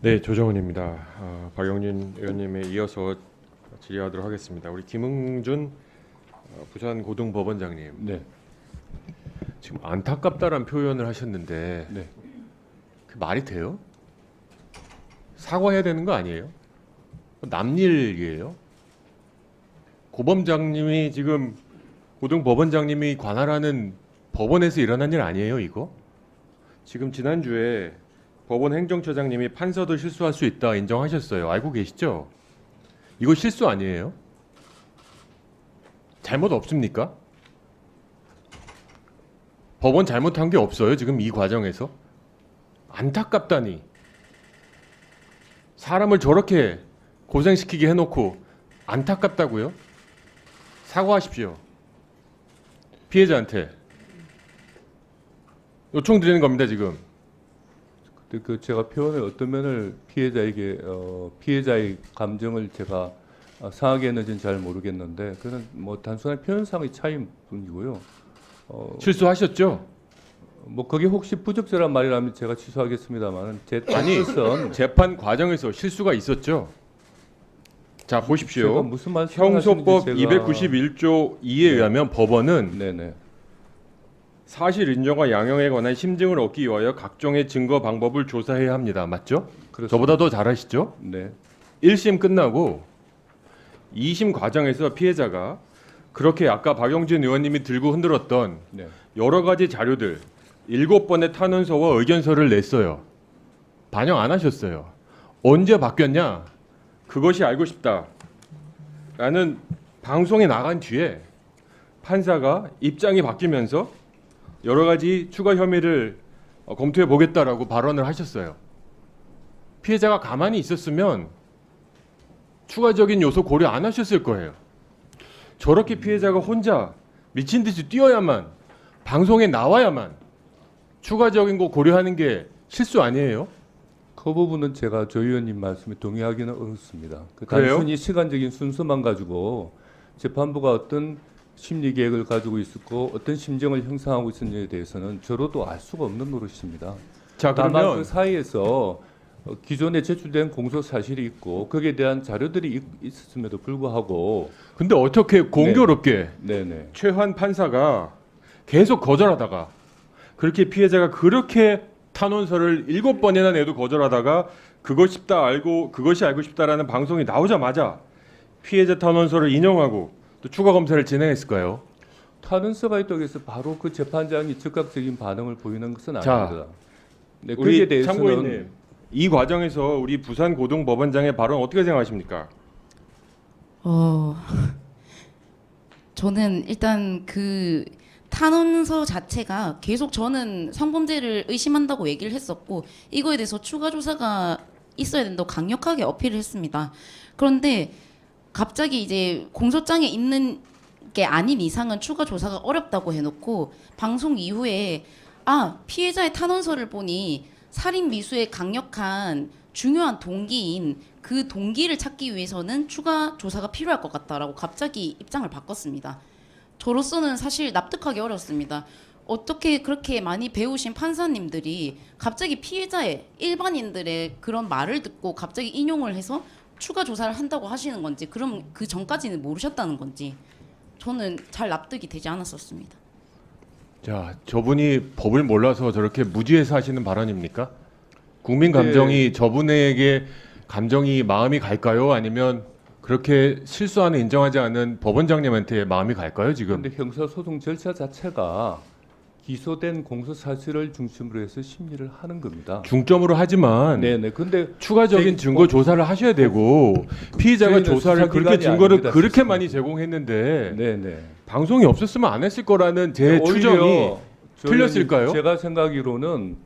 네, 조정훈입니다. 박영진 의원님에 이어서 질의하도록 하겠습니다. 우리 김응준 부산 고등법원장님, 네. 지금 안타깝다란 표현을 하셨는데 네. 그 말이 돼요? 사과해야 되는 거 아니에요? 남일이에요? 고범장님이 지금 고등법원장님이 관할하는 법원에서 일어난 일 아니에요, 이거? 지금 지난주에 법원 행정처장님이 판사도 실수할 수 있다 인정하셨어요. 알고 계시죠? 이거 실수 아니에요? 잘못 없습니까? 법원 잘못한 게 없어요, 지금 이 과정에서? 안타깝다니. 사람을 저렇게 고생시키게 해놓고 안타깝다고요? 사과하십시오. 피해자한테. 요청드리는 겁니다, 지금. 그 제가 표현의 어떤 면을 피해자에게 피해자의 감정을 제가 상하게 했는지는 잘 모르겠는데 그는 뭐 단순한 표현상의 차이일 뿐이고요. 실수하셨죠? 뭐 그게 혹시 부적절한 말이라면 제가 취소하겠습니다만은 제 뜻은 재판 과정에서 실수가 있었죠. 자, 제가 보십시오. 무슨 말씀 형소법 291조 2에 의하면 법원은 네네. 사실 인정과 양형에 관한 심증을 얻기 위하여 각종의 증거 방법을 조사해야 합니다. 맞죠? 그렇습니다. 저보다 더 잘하시죠? 네. 1심 끝나고 2심 과정에서 피해자가 그렇게 아까 박영진 의원님이 들고 흔들었던 네. 여러 가지 자료들 7번의 탄원서와 의견서를 냈어요. 반영 안 하셨어요. 언제 바뀌었냐? 그것이 알고 싶다. 라는 방송에 나간 뒤에 판사가 입장이 바뀌면서 여러 가지 추가 혐의를 검토해 보겠다라고 발언을 하셨어요. 피해자가 가만히 있었으면 추가적인 요소 고려 안 하셨을 거예요. 저렇게 피해자가 혼자 미친 듯이 뛰어야만 방송에 나와야만 추가적인 거 고려하는 게 실수 아니에요? 그 부분은 제가 조 의원님 말씀에 동의하기는 어렵습니다. 그래요? 단순히 시간적인 순서만 가지고 재판부가 어떤 심리 계획을 가지고 있었고 어떤 심정을 형성하고 있었는지에 대해서는 저로도 알 수가 없는 노릇입니다. 자, 다만 그러면 그 사이에서 기존에 제출된 공소 사실이 있고 거기에 대한 자료들이 있었음에도 불구하고 근데 어떻게 공교롭게 네네. 최환 판사가 계속 거절하다가 그렇게 피해자가 그렇게 탄원서를 7번이나 내도 거절하다가 그것이 알고 싶다라는 방송이 나오자마자 피해자 탄원서를 인용하고 또 추가 검사를 진행했을까요? 탄원서가 있다고 해서 바로 그 재판장이 즉각적인 반응을 보이는 것은 자, 아닙니다. 네, 우리 거기에 대해서는 참고인님, 이 과정에서 우리 부산 고등법원장의 발언 어떻게 생각하십니까? 저는 일단 그 탄원서 자체가 계속 저는 성범죄를 의심한다고 얘기를 했었고 이거에 대해서 추가 조사가 있어야 된다고 강력하게 어필을 했습니다. 그런데 갑자기 이제 공소장에 있는 게 아닌 이상은 추가 조사가 어렵다고 해놓고 방송 이후에 피해자의 탄원서를 보니 살인 미수의 강력한 중요한 동기인 그 동기를 찾기 위해서는 추가 조사가 필요할 것 같다라고 갑자기 입장을 바꿨습니다. 저로서는 사실 납득하기 어렵습니다. 어떻게 그렇게 많이 배우신 판사님들이 갑자기 피해자의 일반인들의 그런 말을 듣고 갑자기 인용을 해서 추가 조사를 한다고 하시는 건지 그럼 그 전까지는 모르셨다는 건지 저는 잘 납득이 되지 않았었습니다. 자, 저분이 법을 몰라서 저렇게 무지해서 하시는 발언입니까? 국민 감정이 저분에게 마음이 갈까요? 아니면 그렇게 실수하는 인정하지 않은 법원장님한테 마음이 갈까요, 지금? 그런데 형사소송 절차 자체가 기소된 공소 사실을 중심으로 해서 심리를 하는 겁니다. 중점으로 하지만 네네. 근데 추가적인 증거 조사를 하셔야 되고 피의자가 저희는 조사를 그렇게 수사기관이 증거를 아닙니다, 그렇게 수사기관. 많이 제공했는데 네네. 방송이 없었으면 안 했을 거라는 제 오히려 추정이 저희는 틀렸을까요? 제가 생각하기로는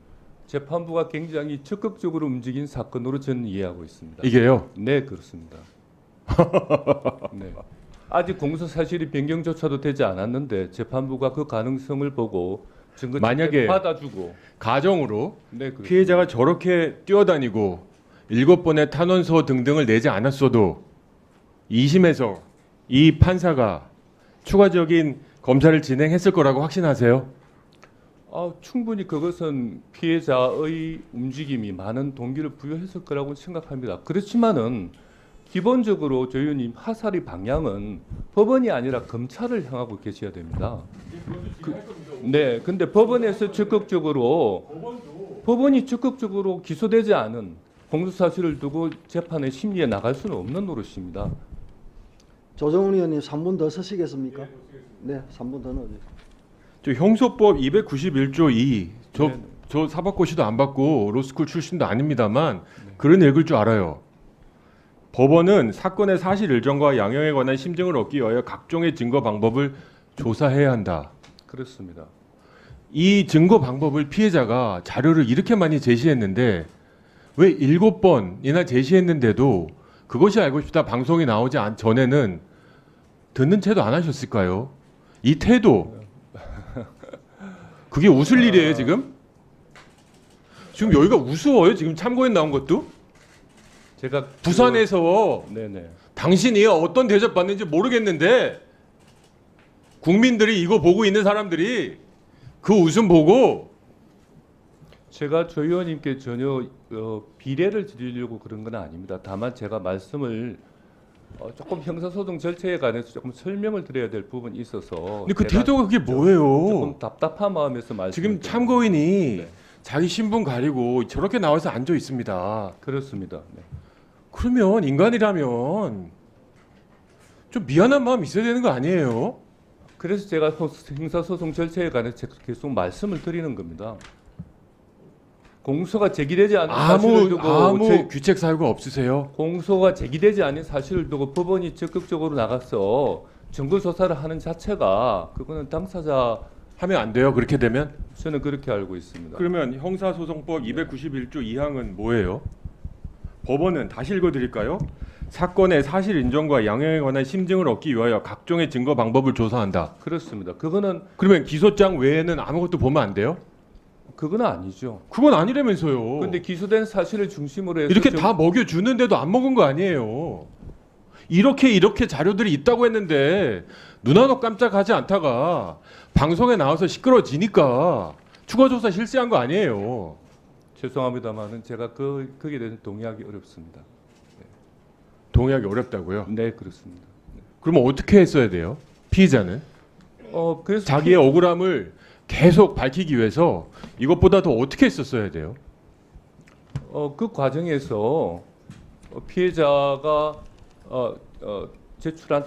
재판부가 굉장히 적극적으로 움직인 사건으로 저는 이해하고 있습니다. 이게요. 네, 그렇습니다. 네. 아직 공소 사실이 변경조차도 되지 않았는데 재판부가 그 가능성을 보고 증거 만약에 받아주고 가정으로 네, 그렇습니다. 피해자가 저렇게 뛰어다니고 7번의 탄원서 등등을 내지 않았어도 2심에서 이 판사가 추가적인 검사를 진행했을 거라고 확신하세요? 충분히 그것은 피해자의 움직임이 많은 동기를 부여했을 거라고 생각합니다. 그렇지만은 기본적으로 조 의원님 하살의 방향은 법원이 아니라 검찰을 향하고 계셔야 됩니다. 네, 근데 법원에서 법원이 적극적으로 기소되지 않은 공소사실을 두고 재판의 심리에 나갈 수는 없는 노릇입니다. 조정훈 의원님 3분 더 서시겠습니까? 네, 3분 더 넣어주세요. 저 형소법 291조 2. 네. 저 사법고시도 안 받고 로스쿨 출신도 아닙니다만 글은 읽을 줄 알아요. 법원은 사건의 사실 일정과 양형에 관한 심증을 얻기 위하여 각종의 증거 방법을 조사해야 한다. 그렇습니다. 이 증거 방법을 피해자가 자료를 이렇게 많이 제시했는데 왜 7번이나 제시했는데도 그것이 알고 싶다 방송이 나오지 전에는 듣는 채도 안 하셨을까요? 이 태도 그게 웃을 일이에요 지금? 지금 여기가 우스워요 지금 참고인 나온 것도? 제가 부산에서 네네. 당신이 어떤 대접 받는지 모르겠는데 국민들이 이거 보고 있는 사람들이 그 웃음 보고 제가 조 의원님께 전혀 비례를 드리려고 그런 건 아닙니다. 다만 제가 말씀을 조금 형사소송 절차에 관해서 조금 설명을 드려야 될 부분이 있어서 근데 그 제가 태도가 그게 뭐예요? 조금 답답한 마음에서 말씀 지금 참고인이 네. 자기 신분 가리고 저렇게 나와서 앉아 있습니다. 그렇습니다. 네. 그러면 인간이라면 좀 미안한 마음 있어야 되는 거 아니에요? 그래서 제가 형사소송 절차에 관해서 계속 말씀을 드리는 겁니다. 공소가 제기되지 않은 사실을 두고 아무 규책 사유가 없으세요? 공소가 제기되지 않은 사실을 두고 법원이 적극적으로 나가서 증거 조사를 하는 자체가 그거는 당사자 하면 안 돼요. 그렇게 되면? 저는 그렇게 알고 있습니다. 그러면 형사소송법 291조 2항은 뭐예요? 법원은 다시 읽어드릴까요? 사건의 사실 인정과 양형에 관한 심증을 얻기 위하여 각종의 증거 방법을 조사한다. 그렇습니다. 그거는 그러면 기소장 외에는 아무것도 보면 안 돼요? 그건 아니죠. 그건 아니라면서요. 근데 기소된 사실을 중심으로 해서 이렇게 다 먹여주는데도 안 먹은 거 아니에요. 이렇게 자료들이 있다고 했는데 눈 하나 깜짝하지 않다가 방송에 나와서 시끄러지니까 추가조사 실시한 거 아니에요. 죄송합니다만은 제가 거기에 대해서 동의하기 어렵습니다. 동의하기 어렵다고요? 네, 그렇습니다. 그러면 어떻게 했어야 돼요? 피의자는 그래서 자기의 억울함을 계속 밝히기 위해서 이것보다 더 어떻게 했었어야 돼요? 그 과정에서 피해자가 제출한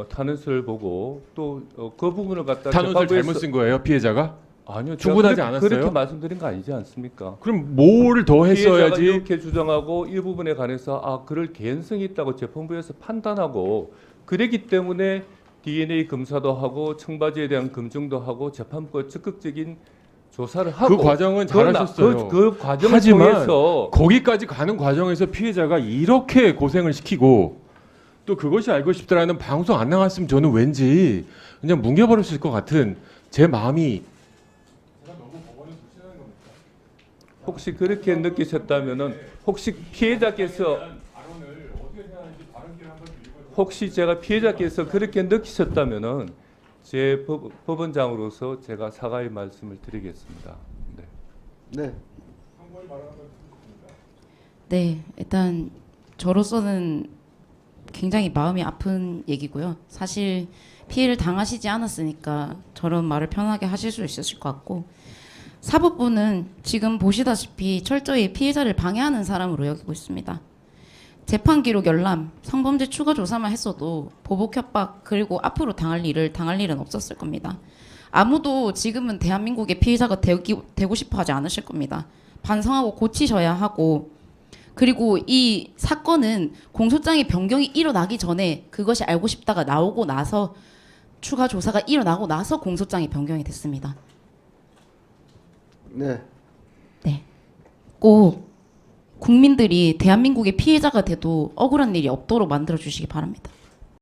탄원서를 보고 또 그 부분을 갖다 탄원서를 재판부에서- 잘못 쓴 거예요, 피해자가? 아니요, 충분하지 제가 않았어요? 그렇게 말씀드린 거 아니지 않습니까? 그럼 뭘 더 피해자가 했어야지? 이렇게 주장하고 이 부분에 관해서 그럴 개연성이 있다고 재판부에서 판단하고 그랬기 때문에 DNA 검사도 하고 청바지에 대한 검증도 하고 재판부가 적극적인 조사를 하고 그 과정은 그건 잘하셨어요. 그 과정을 하지만 통해서 거기까지 가는 과정에서 피해자가 이렇게 고생을 시키고 또 그것이 알고 싶다라는 방송 안 나갔으면 저는 왠지 그냥 뭉개버렸을 것 같은 제 마음이 혹시 그렇게 느끼셨다면은 혹시 피해자께서 혹시 제가 피해자께서 그렇게 느끼셨다면은 제 법원장으로서 제가 사과의 말씀을 드리겠습니다. 네. 네, 네, 일단 저로서는 굉장히 마음이 아픈 얘기고요. 사실 피해를 당하시지 않았으니까 저런 말을 편하게 하실 수 있으실 것 같고, 사법부는 지금 보시다시피 철저히 피해자를 방해하는 사람으로 여기고 있습니다. 재판 기록 열람, 성범죄 추가 조사만 했어도 보복 협박 그리고 앞으로 당할 일은 없었을 겁니다. 아무도 지금은 대한민국의 피해자가 되고 싶어 하지 않으실 겁니다. 반성하고 고치셔야 하고, 그리고 이 사건은 공소장의 변경이 일어나기 전에 그것이 알고 싶다가 나오고 나서 추가 조사가 일어나고 나서 공소장이 변경이 됐습니다. 네, 네. 꼭 국민들이 대한민국의 피해자가 돼도 억울한 일이 없도록 만들어 주시기 바랍니다.